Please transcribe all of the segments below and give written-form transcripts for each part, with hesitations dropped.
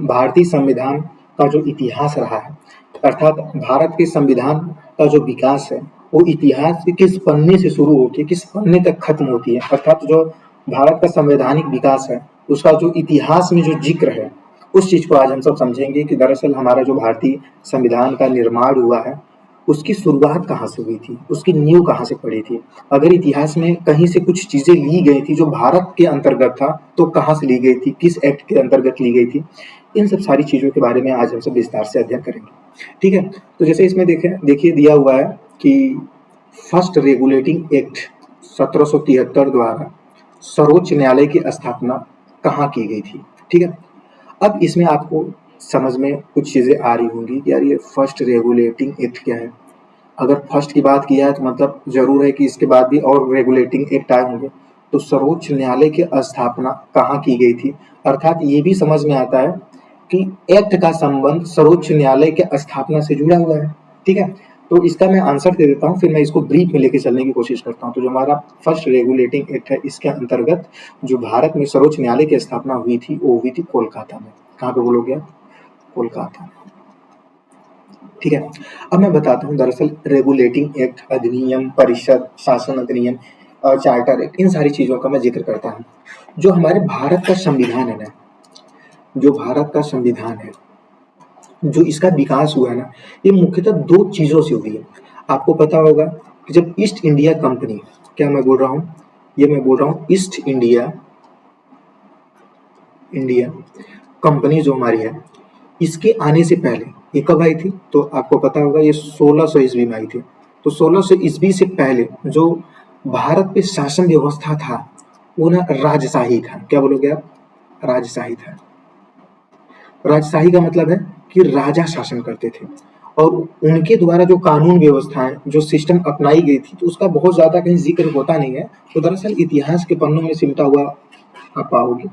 भारतीय संविधान का जो इतिहास रहा है, अर्थात भारत के संविधान का जो विकास है वो इतिहास के किस पन्ने से शुरू होती है, किस पन्ने तक खत्म होती है, अर्थात जो भारत का संवैधानिक विकास है उसका जो इतिहास में जो जिक्र है उस चीज को आज हम सब समझेंगे कि दरअसल हमारा जो भारतीय संविधान का निर्माण हुआ है उसकी शुरुआत कहाँ से हुई थी, उसकी नींव कहाँ से पड़ी थी। अगर इतिहास में कहीं से कुछ चीजें ली गई थी जो भारत के अंतर्गत था तो कहाँ से ली गई थी, किस एक्ट के अंतर्गत ली गई थी, इन सब सारी चीजों के बारे में आज हम सब विस्तार से अध्ययन करेंगे। ठीक है, तो जैसे इसमें देखिए दिया हुआ है कि फर्स्ट रेगुलेटिंग एक्ट 1773 द्वारा सर्वोच्च न्यायालय की स्थापना कहाँ की गई थी। ठीक है, अब इसमें आपको समझ में कुछ चीजें आ रही होंगी कि यार ये फर्स्ट रेगुलेटिंग एक्ट क्या है। अगर फर्स्ट की बात किया है तो मतलब जरूर है कि इसके बाद भी और रेगुलेटिंग एक्ट आए होंगे। तो सर्वोच्च न्यायालय की स्थापना कहाँ की गई थी, अर्थात ये भी समझ में आता है कि एक्ट का संबंध सर्वोच्च न्यायालय के स्थापना से जुड़ा हुआ है। ठीक है, तो इसका मैं आंसर दे देता हूँ, फिर मैं इसको ब्रीफ में लेके चलने की कोशिश करता हूँ। तो जो हमारा फर्स्ट रेगुलेटिंग एक्ट है इसके अंतर्गत जो भारत में सर्वोच्च न्यायालय की स्थापना हुई थी वो हुई थी कोलकाता में। कहाँ पे बोलोगे आप? कोलकाता। ठीक है, अब मैं बताता हूँ दरअसल रेगुलेटिंग एक्ट, अधिनियम, परिषद, शासन अधिनियम और चार्टर एक्ट, इन सारी चीजों का मैं जिक्र करता हूँ। जो हमारे भारत का संविधान है ना, जो भारत का संविधान है, जो इसका विकास हुआ है ना, ये मुख्यतः दो चीजों से हुई है। आपको पता होगा कि जब ईस्ट इंडिया कंपनी, क्या मैं बोल रहा हूँ, ये मैं बोल रहा हूँ ईस्ट इंडिया कंपनी जो हमारी है, इसके आने से पहले ये कब आई थी, तो आपको पता होगा ये 1600 ईस्वी में आई थी। तो 1600 ईस्वी से पहले जो भारत पे शासन व्यवस्था था वो ना राजशाही था। क्या बोलोगे आप? राजशाही था। राजशाही का मतलब है कि राजा शासन करते थे और उनके द्वारा जो कानून व्यवस्थाएं, जो सिस्टम अपनाई गई थी, तो उसका बहुत ज्यादा कहीं जिक्र होता नहीं है। तो दरअसल इतिहास के पन्नों में सिमटा हुआ आप पाओगे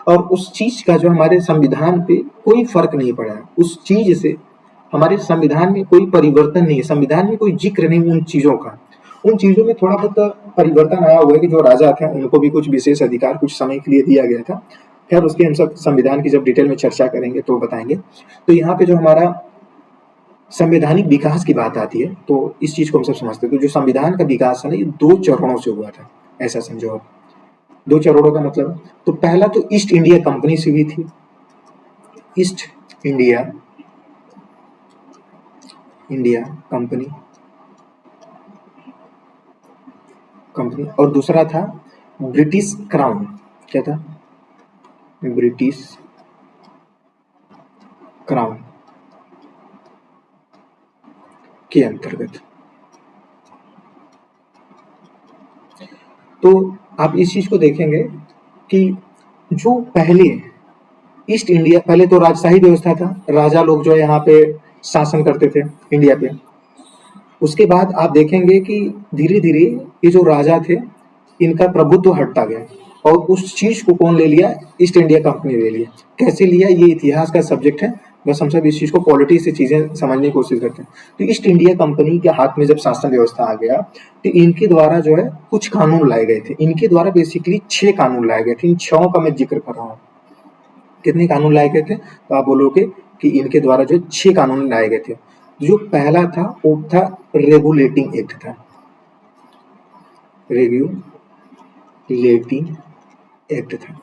और उस चीज का जो हमारे संविधान पे कोई फर्क नहीं पड़ा है, उस चीज से हमारे संविधान में कोई परिवर्तन नहीं है, संविधान में कोई जिक्र नहीं उन चीजों का। उन चीजों में थोड़ा बहुत परिवर्तन आया हुआ है कि जो राजा थे उनको भी कुछ विशेष अधिकार कुछ समय के लिए दिया गया था। खैर उसके हम सब संविधान की जब डिटेल में चर्चा करेंगे तो बताएंगे। तो यहाँ पे जो हमारा संवैधानिक विकास की बात आती है तो इस चीज को हम सब समझते हैं। तो जो संविधान का विकास है ना, ये दो चरणों से हुआ था, ऐसा समझो आप। दो चरणों का मतलब, तो पहला तो ईस्ट इंडिया कंपनी से हुई थी, ईस्ट इंडिया कंपनी, और दूसरा था ब्रिटिश क्राउन। क्या था? ब्रिटिश क्राउन के अंतर्गत। तो आप इस चीज को देखेंगे कि जो पहले ईस्ट इंडिया, पहले तो राजशाही व्यवस्था था, राजा लोग जो है यहाँ पे शासन करते थे इंडिया पे। उसके बाद आप देखेंगे कि धीरे धीरे ये जो राजा थे इनका प्रभुत्व हटता गया और उस चीज को कौन ले लिया? ईस्ट इंडिया कंपनी ले लिया। कैसे लिया ये इतिहास का सब्जेक्ट है, बस हम सब इस चीज को पॉलिटिक्स से चीजें समझने की कोशिश करते हैं। तो ईस्ट इंडिया कंपनी के हाथ में जब शासन व्यवस्था आ गया तो इनके द्वारा जो है कुछ कानून लाए गए थे। इनके द्वारा बेसिकली 6 कानून लाए गए थे। इन 6 का मैं जिक्र कर रहा हूँ। कितने कानून लाए गए थे? तो आप बोलोगे कि इनके द्वारा जो 6 कानून लाए गए थे। जो पहला था वो था रेगुलेटिंग एक्ट था, रेगुलेटिंग एक्ट था।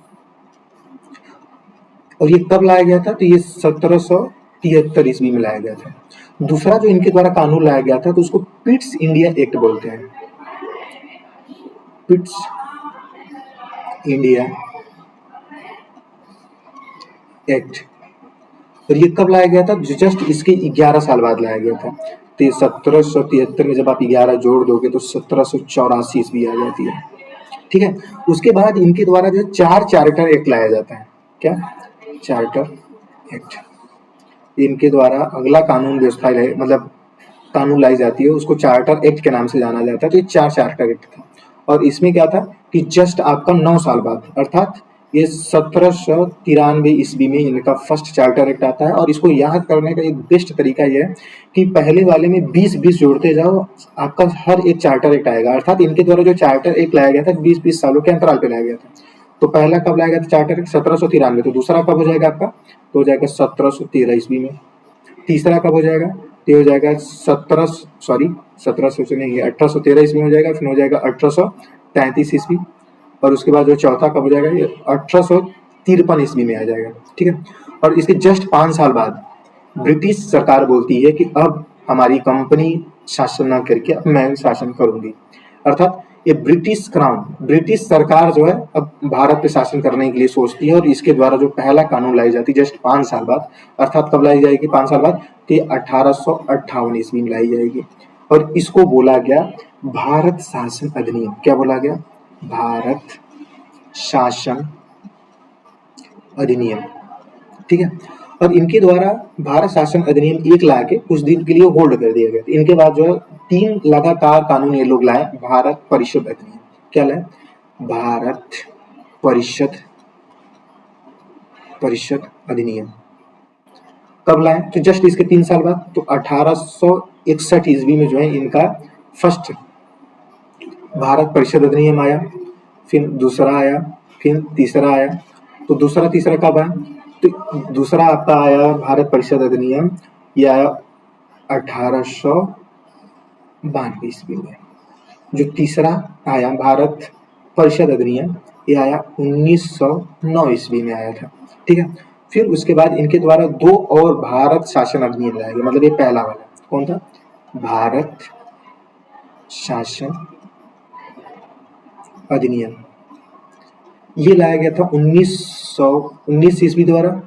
और ये कब लाया गया था? तो ये 1773 ईस्वी में लाया गया था। दूसरा जो इनके द्वारा कानून लाया गया था तो उसको पिट्स इंडिया एक्ट बोलते हैं, पिट्स इंडिया एक्ट। और ये कब लाया गया था? जस्ट इसके 11 साल बाद लाया गया था। तो ये 1773 में जब आप 11 जोड़ दोगे तो 1784 ईस्वी आ जाती है। ठीक है, उसके बाद इनके द्वारा जो 4 चार्टर एक्ट लाया जाता है। क्या? Charter act. इनके द्वारा अगला कानून व्यवस्था मतलब कानून लाई जाती है, उसको चार्टर एक्ट के नाम से जाना जाता है। तो ये 4 चार्टर एक्ट था और इसमें क्या था कि जस्ट आपका 9 साल बाद, अर्थात ये 1793 ईस्वी में इनका फर्स्ट चार्टर एक्ट आता है। और इसको याद करने का एक बेस्ट तरीका यह है कि पहले वाले में 20-20 जोड़ते जाओ, आपका हर एक चार्टर एक्ट आएगा। अर्थात इनके द्वारा जो चार्टर एक्ट लाया गया था 20-20 सालों के अंतराल पे लाया गया था। तो पहला कब लाया गया था चार्टर 1793, तो दूसरा कब हो जाएगा आपका, तो हो जाएगा 1713 ईस्वी में। तीसरा कब हो जाएगा, तो हो जाएगा 1700 से नहीं, 1813 ईस्वी में हो जाएगा, फिर हो जाएगा 1833 ईस्वी, और उसके बाद जो चौथा कब हो जाएगा, ये 1853 ईस्वी में आ जाएगा। ठीक है, और इसके जस्ट 5 साल बाद ब्रिटिश सरकार बोलती है कि अब हमारी कंपनी शासन न करके अब मैं शासन करूंगी। अर्थात ये ब्रिटिश क्राउन, ब्रिटिश सरकार जो है अब भारत पे शासन करने के लिए सोचती है, और इसके द्वारा जो पहला कानून लाई जाती है जस्ट 5 साल बाद, अर्थात कब लाई जाएगी 5 साल बाद, तो 1858 ईस्वी में लाई जाएगी, और इसको बोला गया भारत शासन अधिनियम। क्या बोला गया, भारत शासन अधिनियम। ठीक है, और इनके द्वारा भारत शासन अधिनियम एक ला के कुछ दिन के लिए होल्ड कर दिया गया। इनके बाद जो है 3 लगातार कानून ये लोग लाए, भारत परिषद अधिनियम। क्या लाए, भारत परिषद अधिनियम। कब लाए, तो जस्ट इसके 3 साल बाद, तो 1861 ईस्वी में जो है इनका फर्स्ट भारत परिषद अधिनियम आया, फिर दूसरा आया, फिर तीसरा आया। तो दूसरा तीसरा कब आया, तो दूसरा आपका आया भारत परिषद अधिनियम, ये आया 1892 ईस्वी में। जो तीसरा आया भारत परिषद अधिनियम, ये आया 1909 ईस्वी में आया था। ठीक है, फिर उसके बाद इनके द्वारा 2 और भारत शासन अधिनियम लाया गया, मतलब ये पहला वाला कौन था, भारत शासन अधिनियम। ये लाया गया था 1919 ईस्वी द्वारा।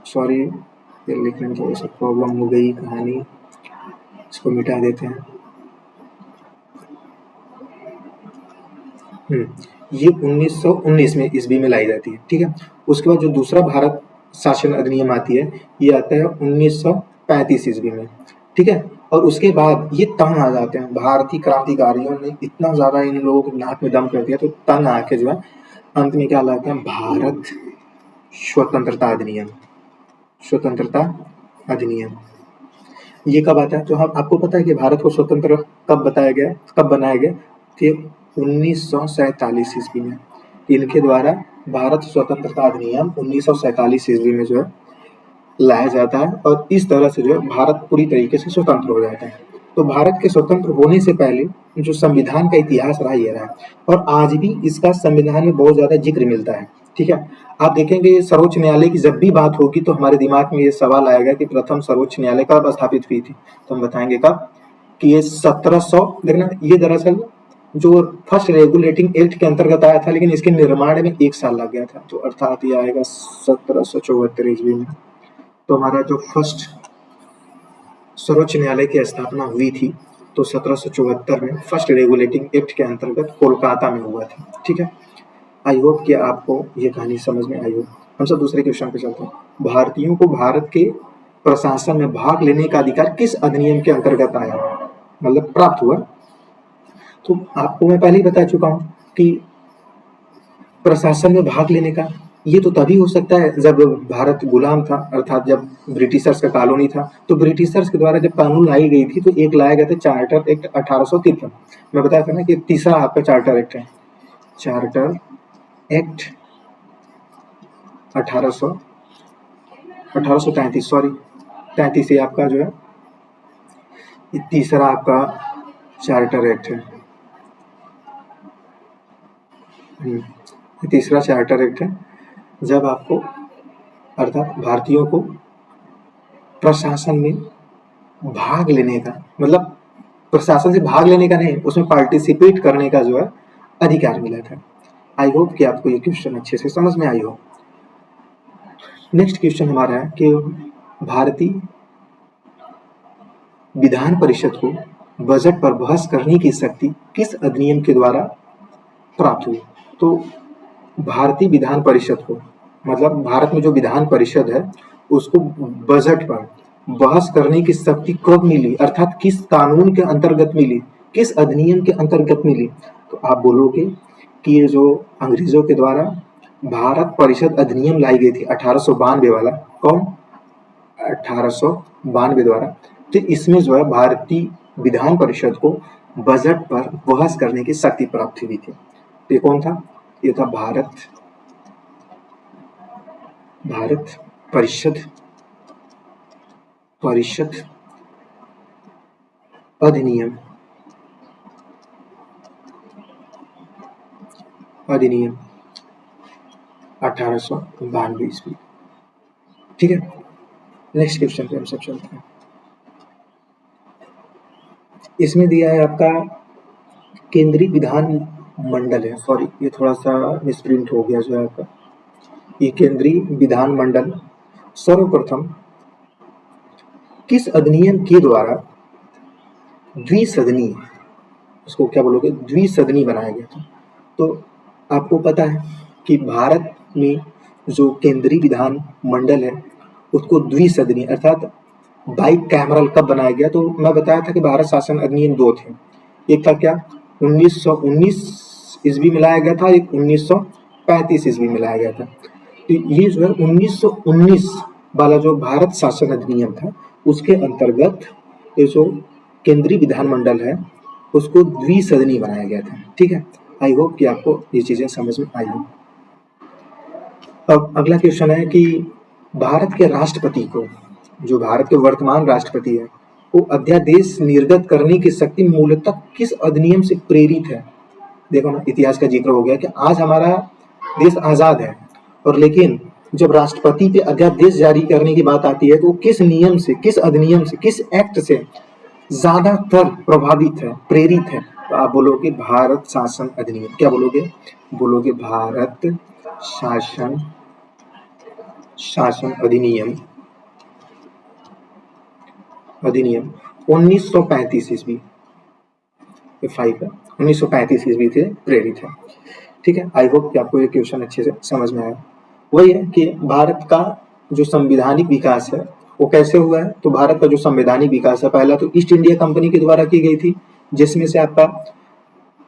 सॉरी, ये लिखने में थोड़ा सा प्रॉब्लम हो गई कहानी, इसको मिटा देते हैं। ये 1919 में ईस्वी में लाई जाती है। ठीक है, उसके बाद जो दूसरा भारत शासन अधिनियम आती है, ये आता है 1935 ईस्वी में। ठीक है, और उसके बाद ये तंग आ जाते हैं, भारतीय क्रांतिकारियों ने इतना ज्यादा इन लोगों के नाक में दम कर दिया, तो तंग आके जो है अंत में क्या लाते हैं, भारत स्वतंत्रता अधिनियम। स्वतंत्रता अधिनियम ये कब आता है, तो हम आपको पता है कि भारत को स्वतंत्र कब बताया गया, कब बनाया गया, कि 1947 ईस्वी में। इनके द्वारा भारत स्वतंत्रता अधिनियम 1947 ईस्वी में जो है लाया जाता है, और इस तरह से जो है भारत पूरी तरीके से स्वतंत्र हो जाता है। तो भारत के स्वतंत्र होने से पहले जो संविधान का इतिहास रहा ये रहा, और आज भी इसका संविधान में बहुत ज्यादा जिक्र मिलता है। ठीक है, आप देखेंगे सर्वोच्च न्यायालय की जब भी बात होगी तो हमारे दिमाग में ये सवाल आएगा कि प्रथम सर्वोच्च न्यायालय कब स्थापित हुई थी, तो हम बताएंगे कब, कि ये 1700, देखना ये दरअसल जो फर्स्ट रेगुलेटिंग एक्ट के अंतर्गत आया था, लेकिन इसके निर्माण में 1 साल लग गया था, तो अर्थात ये आएगा 1774 ईस्वी में। तो हमारा जो फर्स्ट सर्वोच्च न्यायालय की स्थापना हुई थी तो 1774 में फर्स्ट रेगुलेटिंग एक्ट के अंतर्गत कोलकाता में हुआ था। ठीक है, आई होप कि आपको ये कहानी समझ में आई हो। हम सब दूसरे क्वेश्चन पे चलते हैं। भारतीयों को भारत के प्रशासन में भाग लेने का अधिकार किस अधिनियम के अंतर्गत आया, मतलब प्राप्त हुआ, तो आपको मैं पहले ही बता चुका हूं कि प्रशासन में भाग लेने का ये तो तभी हो सकता है जब भारत गुलाम था, अर्थात जब ब्रिटिशर्स का कॉलोनी था। तो ब्रिटिशर्स के द्वारा जब कानून लाई गई थी तो एक लाया गया था चार्टर एक्ट 1853। मैं बताया था ना कि तीसरा आपका चार्टर एक्ट है, चार्टर एक्ट 1833, सॉरी 33 से आपका जो है ये तीसरा आपका चार्टर एक्ट है, तीसरा चार्टर एक्ट है, जब आपको अर्थात भारतीयों को प्रशासन में भाग लेने का, मतलब प्रशासन से भाग लेने का नहीं, उसमें पार्टिसिपेट करने का जो है अधिकार मिला था। आई होप कि आपको ये क्वेश्चन अच्छे से समझ में आई हो। नेक्स्ट क्वेश्चन हमारा है कि भारतीय विधान परिषद को बजट पर बहस करने की शक्ति किस अधिनियम के द्वारा प्राप्त हुई। तो भारतीय विधान परिषद को, मतलब भारत में जो विधान परिषद है उसको बजट पर बहस करने की शक्ति कब मिली, अर्थात किस कानून के अंतर्गत मिली, किस अधिनियम के अंतर्गत मिली, तो आप बोलोगे कि ये जो अंग्रेजों के द्वारा भारत परिषद अधिनियम लाई गई थी 1892 वाला, कौन, 1892 द्वारा, तो इसमें जो है भारतीय विधान परिषद को बजट पर बहस करने की शक्ति प्राप्त हुई थी। तो ये कौन था, ये था भारत परिषद अधिनियम 1892 ईस्वी। ठीक है, नेक्स्ट क्वेश्चन पे हम सब चलते हैं। इसमें दिया है आपका केंद्रीय विधान मंडल है, सॉरी ये थोड़ा सा मिसप्रिंट हो गया जो है आपका, ये केंद्रीय विधान मंडल सर्वप्रथम किस अधिनियम के द्वारा द्विसदनी, उसको क्या बोलोगे, द्विसदनी बनाया गया था। तो आपको पता है कि भारत में जो केंद्रीय विधान मंडल है उसको द्विसदनी अर्थात बाई कैमरल कब बनाया गया, तो मैं बताया था कि भारत शासन अधिनियम 2 थे। एक था क्या 1919 ईस्वी में लाया गया था, एक 1935 ईस्वी में लाया गया था। तो ये जो है 1919 वाला जो भारत शासन अधिनियम था उसके अंतर्गत ये जो केंद्रीय विधानमंडल है उसको द्विसदनी बनाया गया था। ठीक है, आई होप कि आपको ये चीजें समझ में आई हो। अब अगला क्वेश्चन है कि भारत के राष्ट्रपति को, जो भारत के वर्तमान राष्ट्रपति है, वो अध्यादेश निर्गत करने की शक्ति मूलतः किस अधिनियम से प्रेरित है। देखो ना, इतिहास का जिक्र हो गया कि आज हमारा देश आजाद है, और लेकिन जब राष्ट्रपति पे अध्यादेश जारी करने की बात आती है तो किस नियम से, किस अधिनियम से, किस एक्ट से ज्यादातर प्रभावित है, प्रेरित है। तो आप बोलोगे भारत शासन अधिनियम। क्या बोलोगे, बोलोगे भारत शासन अधिनियम 1935 ईस्वी, 1935 ईस्वी से प्रेरित है। ठीक है, आई होप कि आपको ये क्वेश्चन अच्छे से समझ में आया। वही है कि भारत का जो संवैधानिक विकास है वो कैसे हुआ है। तो भारत का जो संवैधानिक विकास है, पहला तो ईस्ट इंडिया कंपनी के द्वारा की गई थी, जिसमें से आपका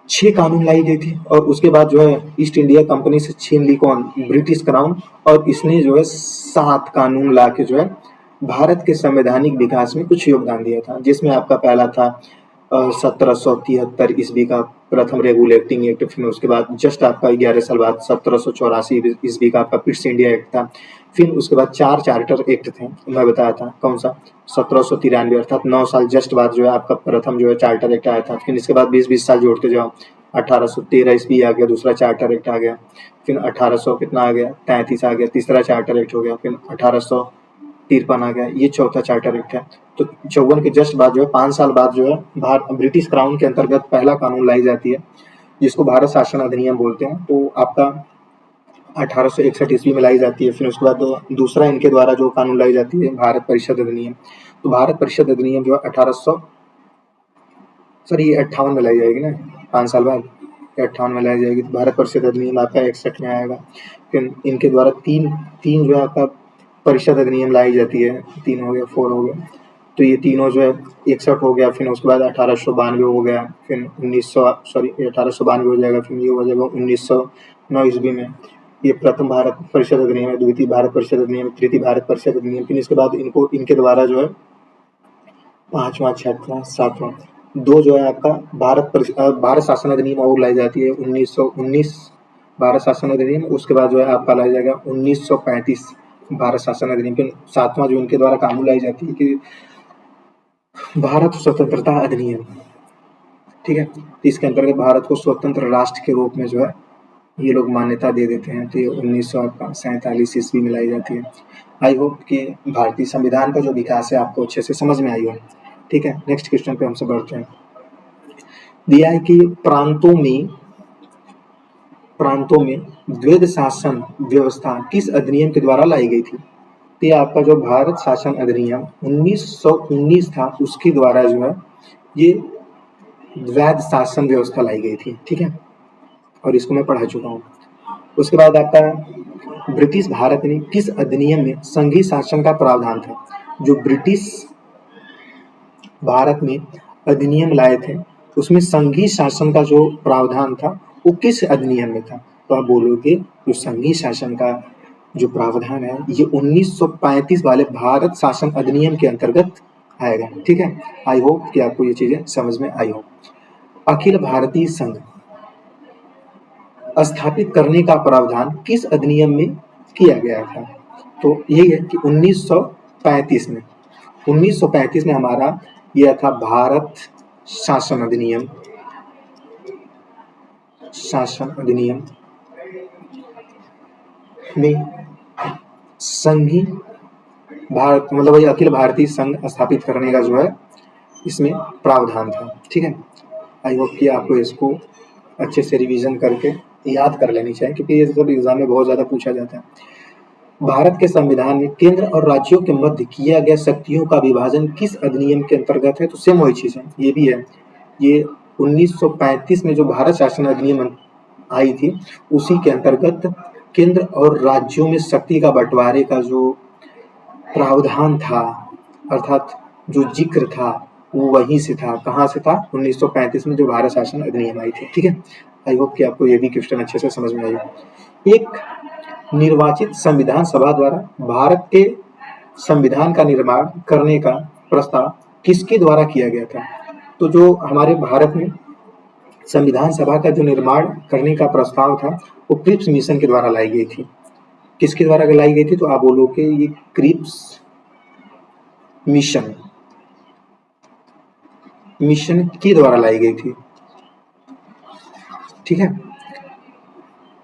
6 कानून लाई गई थी, और उसके बाद जो है ईस्ट इंडिया कंपनी से छीन ली कौन, ब्रिटिश क्राउन, और इसने जो है 7 कानून ला के जो है भारत के संवैधानिक विकास में कुछ योगदान दिया था। जिसमें आपका पहला था 1773 ईस्वी का प्रथम रेगुलेटिंग एक्ट, फिर उसके बाद जस्ट आपका 11 साल बाद 1784 ईस्वी का आपका पिट्स इंडिया एक्ट था। फिर उसके बाद 4 चार्टर एक्ट थे, मैं बताया था कौन सा, 1793 अर्थात 9 साल जस्ट बाद जो है आपका प्रथम जो है चार्टर एक्ट आया था। फिर इसके बाद 20-20 साल जोड़ते जाओ, 1813 ईस्वी आ गया, दूसरा चार्टर एक्ट आ गया। फिर 1800 कितना आ गया, 33 आ गया, तीसरा चार्टर एक्ट हो गया। फिर 1853 आ गया, ये चौथा चार्टर एक्ट है। तो 54 के जस्ट बाद जो है 5 साल बाद जो है ब्रिटिश क्राउन के अंतर्गत पहला कानून लाई जाती है, जिसको भारत शासन अधिनियम बोलते हैं। तो आपका 1861 ईस्वी में लाई जाती है। फिर उसके बाद दूसरा इनके द्वारा जो कानून लाई जाती है भारत परिषद अधिनियम। तो भारत परिषद अधिनियम जो है 58 में लाई जाएगी ना, 5 साल बाद 58 में लाई जाएगी। तो भारत परिषद अधिनियम आपका 61 में आएगा। फिर इनके द्वारा तीन जो है आपका परिषद अधिनियम लाई जाती है, 3 हो गया, 4 हो गया। तो ये तीनों जो है 61 हो गया, फिर उसके बाद 1892 हो गया, फिर 1892 हो जाएगा, फिर ये हो जाएगा 1909 ईस्वी में ये प्रथम भारत परिषद अधिनियम है, द्वितीय भारत परिषद अधिनियम, तृतीय भारत परिषद अधिनियम। फिर इसके बाद इनको इनके द्वारा जो है 5वां 6वां 7वां 2 जो है आपका भारत शासन अधिनियम और लाई जाती है 1919 भारत शासन अधिनियम। उसके बाद जो है आपका लाई जाएगा 1935 भारत शासन अधिनियम। फिर 7वां जो इनके द्वारा कानून लाई जाती है कि भारत स्वतंत्रता अधिनियम। ठीक है, इसके अंतर्गत भारत को स्वतंत्र राष्ट्र के रूप में जो है ये लोग मान्यता दे देते हैं। तो ये 1947 ईस्वी में लाई जाती है। आई होप कि भारतीय संविधान का जो विकास है आपको अच्छे से समझ में आई हो। ठीक है, नेक्स्ट क्वेश्चन पे हमसे बढ़ते हैं। दिया है कि प्रांतों में द्वैध शासन व्यवस्था किस अधिनियम के द्वारा लाई गई थी। तो आपका जो भारत शासन अधिनियम 1919 था उसके द्वारा जो है ये द्वैध शासन व्यवस्था लाई गई थी। ठीक है, और इसको मैं पढ़ा चुका हूँ। उसके बाद आपका ब्रिटिश भारत में किस अधिनियम में संघीय शासन का प्रावधान था। जो ब्रिटिश भारत में अधिनियम लाए थे उसमें संघीय शासन का जो प्रावधान था वो किस अधिनियम में था। तो आप बोलोगे जो संघीय शासन का जो प्रावधान है ये 1935 वाले भारत शासन अधिनियम के अंतर्गत आएगा। ठीक है, आई होप कि आपको ये चीजें समझ में आई हो। अखिल भारतीय संघ स्थापित करने का प्रावधान किस अधिनियम में किया गया था? तो यही है कि 1935 में हमारा यह था भारत शासन अधिनियम। में संघी भारत मतलब वही अखिल भारतीय संघ स्थापित करने का जो है इसमें प्रावधान था। ठीक है, आई होप कि आपको इसको अच्छे से रिवीजन करके याद कर लेनी चाहिए, क्योंकि ये सब एग्जाम में बहुत ज्यादा पूछा जाता है। भारत के संविधान में केंद्र और राज्यों के मध्य किया गया शक्तियों का विभाजन किस अधिनियम के अंतर्गत है? तो सेम वही चीज है, ये भी है। ये 1935 में जो भारत शासन अधिनियम आई थी उसी के अंतर्गत केंद्र और राज्यों में शक्ति का बंटवारे का जो प्रावधान था, अर्थात जो जिक्र था वो वहीं से था। कहाँ से था? 1935 में जो भारत शासन अधिनियम आई थी। ठीक है, आई होप कि आपको ये भी क्वेश्चन अच्छे से समझ में आएगा। एक निर्वाचित संविधान सभा द्वारा भारत के संविधान का निर्माण करने का प्रस्ताव किसके द्वारा किया गया था? तो जो हमारे भारत में संविधान सभा का जो निर्माण करने का प्रस्ताव था वो क्रिप्स मिशन के द्वारा लाई गई थी। किसके द्वारा लाई गई थी? तो आप बोलोगे ये क्रिप्स मिशन के द्वारा लाई गई थी। ठीक है,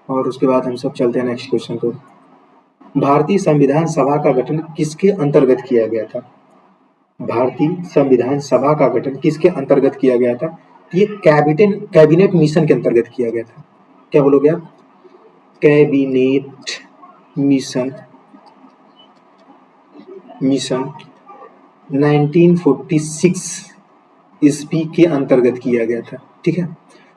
और उसके बाद हम सब चलते हैं नेक्स्ट क्वेश्चन को। भारतीय संविधान सभा का गठन किसके अंतर्गत किया गया था? भारतीय संविधान सभा का गठन किसके अंतर्गत किया गया था? ये कैबिनेट मिशन के अंतर्गत किया गया था। क्या बोलोगे आप? कैबिनेट मिशन 1946 ईस्वी के अंतर्गत किया गया था। ठीक है,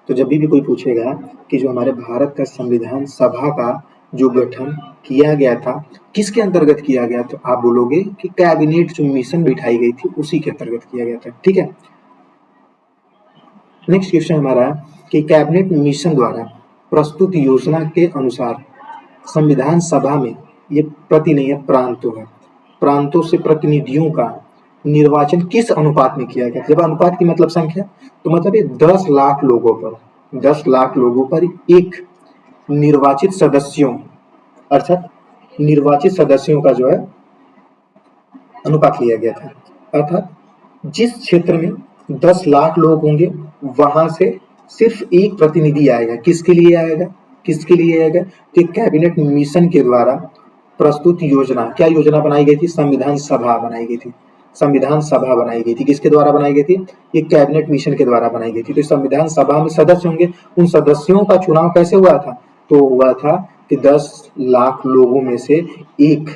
तो जब भी कोई पूछेगा कि जो हमारे भारत का संविधान सभा का जो गठन किया गया था किसके अंतर्गत किया गया, तो आप बोलोगे कि कैबिनेट जो मिशन बिठाई गई थी उसी के अंतर्गत किया गया था। ठीक है, नेक्स्ट क्वेश्चन हमारा कि कैबिनेट मिशन द्वारा प्रस्तुत योजना के अनुसार संविधान सभा में ये प्रति नहीं है प्रांतों है, प्रांतों से प्रतिनिधियों का निर्वाचन किस अनुपात में किया गया? जब अनुपात की मतलब संख्या, तो मतलब ये 10 लाख लोगों पर एक निर्वाचित सदस्यों, अर्थात निर्वाचित सदस्यों का जो है अनुपात लिया गया था। अर्थात जिस क्षेत्र में 10 लाख लोग होंगे वहां से सिर्फ एक प्रतिनिधि आएगा। किसके लिए आएगा? तो कैबिनेट मिशन के द्वारा प्रस्तुत योजना, क्या योजना बनाई गई थी? संविधान सभा बनाई गई थी। किसके द्वारा बनाई गई थी? ये कैबिनेट मिशन के द्वारा बनाई गई थी। तो संविधान सभा में सदस्य होंगे, उन सदस्यों का चुनाव कैसे हुआ था? तो हुआ था कि 10 लाख लोगों में से एक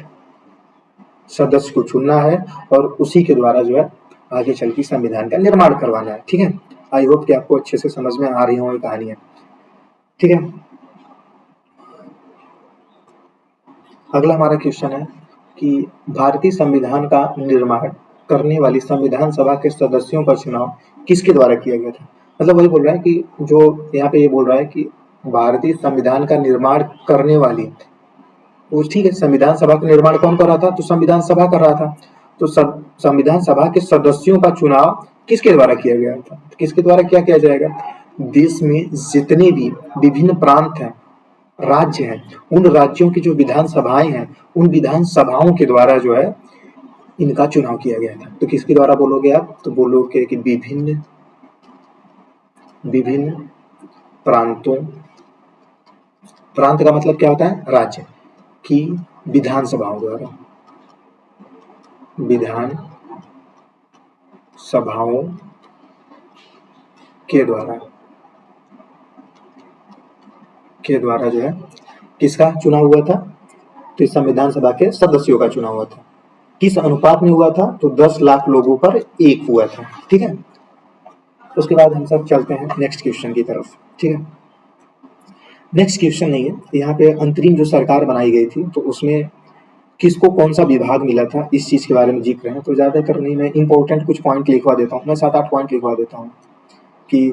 सदस्य को चुनना है और उसी के द्वारा जो है आगे चल के संविधान का निर्माण करवाना है। ठीक है, आई होप कि आपको अच्छे से समझ में आ रही हो ये कहानियां। ठीक है, अगला हमारा क्वेश्चन है कि भारतीय संविधान का निर्माण करने वाली संविधान सभा के सदस्यों का चुनाव किसके द्वारा किया गया था? मतलब वही बोल रहा है कि जो यहाँ पे ये बोल रहा है कि भारतीय संविधान का निर्माण करने वाली, वो ठीक है, संविधान सभा का निर्माण कौन कर रहा था? तो संविधान सभा कर रहा था। तो संविधान सभा के सदस्यों का चुनाव किसके द्वारा किया गया था? किसके द्वारा क्या किया जाएगा? देश में जितने भी विभिन्न प्रांत हैं, राज्य हैं, उन राज्यों की जो विधानसभाएं हैं उन विधानसभाओं के द्वारा जो है इनका चुनाव किया गया था। तो किसके द्वारा बोलोगे आप? तो बोलोगे कि विभिन्न प्रांतों, प्रांत का मतलब क्या होता है? राज्य की विधानसभाओं द्वारा, विधानसभाओं के द्वारा जो है किसका चुनाव हुआ था? तो संविधान सभा के सदस्यों का चुनाव हुआ था। किस अनुपात में हुआ था? तो 10 लाख लोगों पर एक हुआ था। ठीक है, उसके बाद हम सब चलते हैं नेक्स्ट क्वेश्चन की तरफ। ठीक है, नेक्स्ट क्वेश्चन नहीं है, यहाँ पे अंतरिम जो सरकार बनाई गई थी तो उसमें किसको कौन सा विभाग मिला था इस चीज के बारे में जिक्र है। तो ज्यादातर नहीं, मैं इंपॉर्टेंट कुछ पॉइंट लिखवा देता हूँ, मैं 7-8 पॉइंट लिखवा देता हूँ कि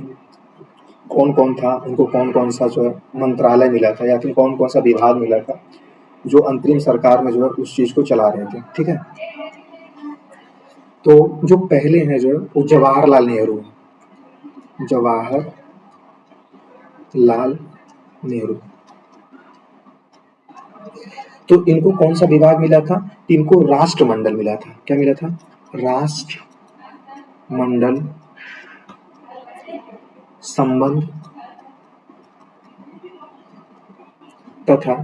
कौन कौन था, उनको कौन कौन सा जो है मंत्रालय मिला था या फिर कौन कौन सा विभाग मिला था जो अंतरिम सरकार में जो है उस चीज को चला रहे थे। ठीक है, तो जो पहले हैं जो है वो जवाहरलाल नेहरू। तो इनको कौन सा विभाग मिला था? इनको राष्ट्रमंडल मिला था। क्या मिला था? राष्ट्रमंडल संबंध तथा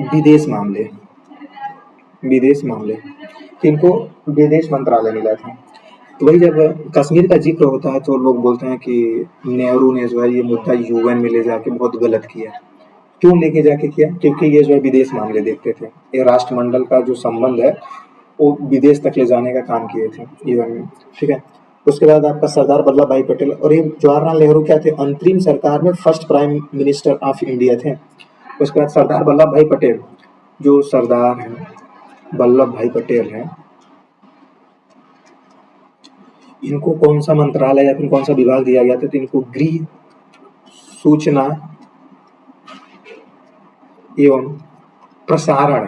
विदेश मामले, विदेश मामले, इनको विदेश मंत्रालय मिला था। तो वही जब कश्मीर का जिक्र होता है तो लोग बोलते हैं कि नेहरू ने जो है ये मुद्दा यूएन में ले जाके बहुत गलत किया। क्यों लेके जाके किया? क्योंकि ये जो है विदेश मामले देखते थे। ये राष्ट्रमंडल का जो संबंध है वो विदेश तक ले जाने का काम किए थे यूएन में, ठीक है। उसके बाद आपका सरदार वल्लभ भाई पटेल और ये जवाहरलाल नेहरू क्या थे? अंतरिम सरकार में first prime minister of India थे। उसके बाद सरदार वल्लभ भाई पटेल, जो सरदार हैं वल्लभ भाई पटेल हैं, इनको कौन सा मंत्रालय या फिर कौन सा विभाग दिया गया था? तो इनको गृह, सूचना एवं प्रसारण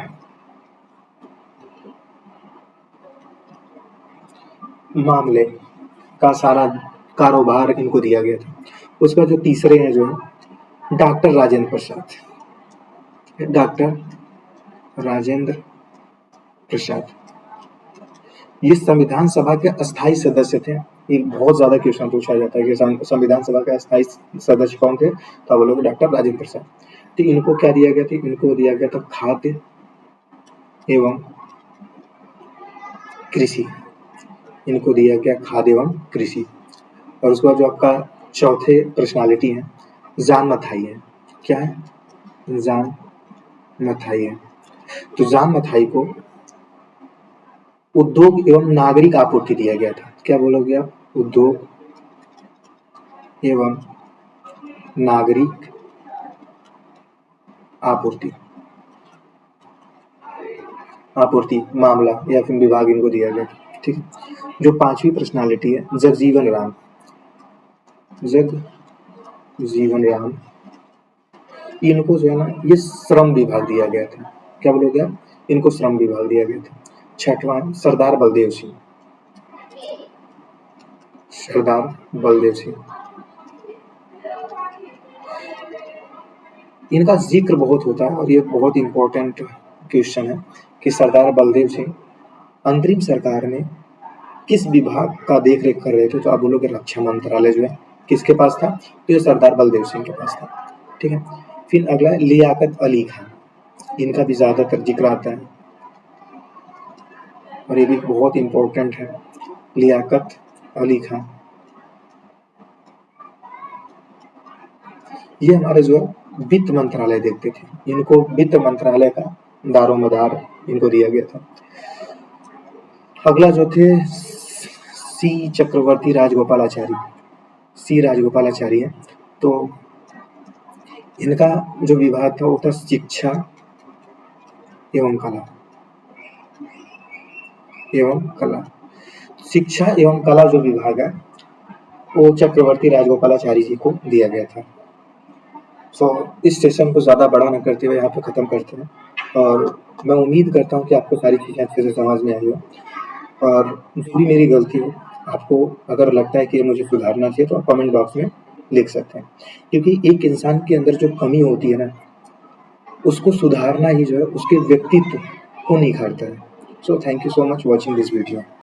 मामले का सारा कारोबार इनको दिया गया था। उसका जो तीसरे हैं जो है डॉक्टर राजेंद्र प्रसाद, डॉक्टर राजेंद्र प्रसाद, ये संविधान सभा के अस्थायी सदस्य थे। एक बहुत ज्यादा क्वेश्चन पूछा जाता है कि संविधान सभा के अस्थायी सदस्य कौन थे? तो आप बोलोगे डॉक्टर राजेंद्र प्रसाद। तो इनको क्या दिया गया था? इनको दिया गया था खाद्य एवं कृषि, इनको दिया गया खाद्य एवं कृषि। और उसके बाद जो आपका चौथे पर्सनालिटी है जॉन मथाई है। क्या है? जॉन मथाई है। तो जॉन मथाई को उद्योग एवं नागरिक आपूर्ति दिया गया था। क्या बोलोगे आप? उद्योग एवं नागरिक आपूर्ति, आपूर्ति मामला या फिर विभाग इनको दिया गया, ठीक है। जो पांचवी पर्सनालिटी है जगजीवन राम, जगजीवन राम, इनको जो है ना ये श्रम विभाग दिया गया था। क्या बोलोगे आप? इनको श्रम विभाग दिया गया था। छठवां सरदार बलदेव सिंह, सरदार बलदेव सिंह, इनका जिक्र बहुत होता है और ये बहुत इंपॉर्टेंट क्वेश्चन है कि सरदार बलदेव सिंह अंतरिम सरकार में किस विभाग का देख रेख कर रहे थे? तो आप बोलोगे रक्षा मंत्रालय जो है किसके पास था? तो ये सरदार बलदेव सिंह के पास था, ठीक है। फिर अगला है लियाकत अली खान, इनका भी ज्यादातर जिक्र आता है और ये भी बहुत इंपॉर्टेंट है। लियाकत अली खान, ये हमारे जो वित्त मंत्रालय देखते थे, इनको वित्त मंत्रालय का दारोमदार इनको दिया गया था। अगला जो थे सी चक्रवर्ती राजगोपालाचारी, सी राजगोपालाचारी है। तो इनका जो विभाग था वो था शिक्षा एवं कला, एवं कला। शिक्षा एवं कला जो विभाग है वो चक्रवर्ती राजगोपालाचारी जी को दिया गया था। इस सेशन को ज्यादा बड़ा न करते हुए यहाँ पे खत्म करते हैं और मैं उम्मीद करता हूँ कि आपको सारी चीजें अच्छे से समझ में आई हो और जो भी मेरी गलती हो आपको अगर लगता है कि मुझे सुधारना चाहिए तो आप कमेंट बॉक्स में लिख सकते हैं, क्योंकि एक इंसान के अंदर जो कमी होती है ना उसको सुधारना ही जो है उसके व्यक्तित्व को निखारता है। Thank you so much watching this video.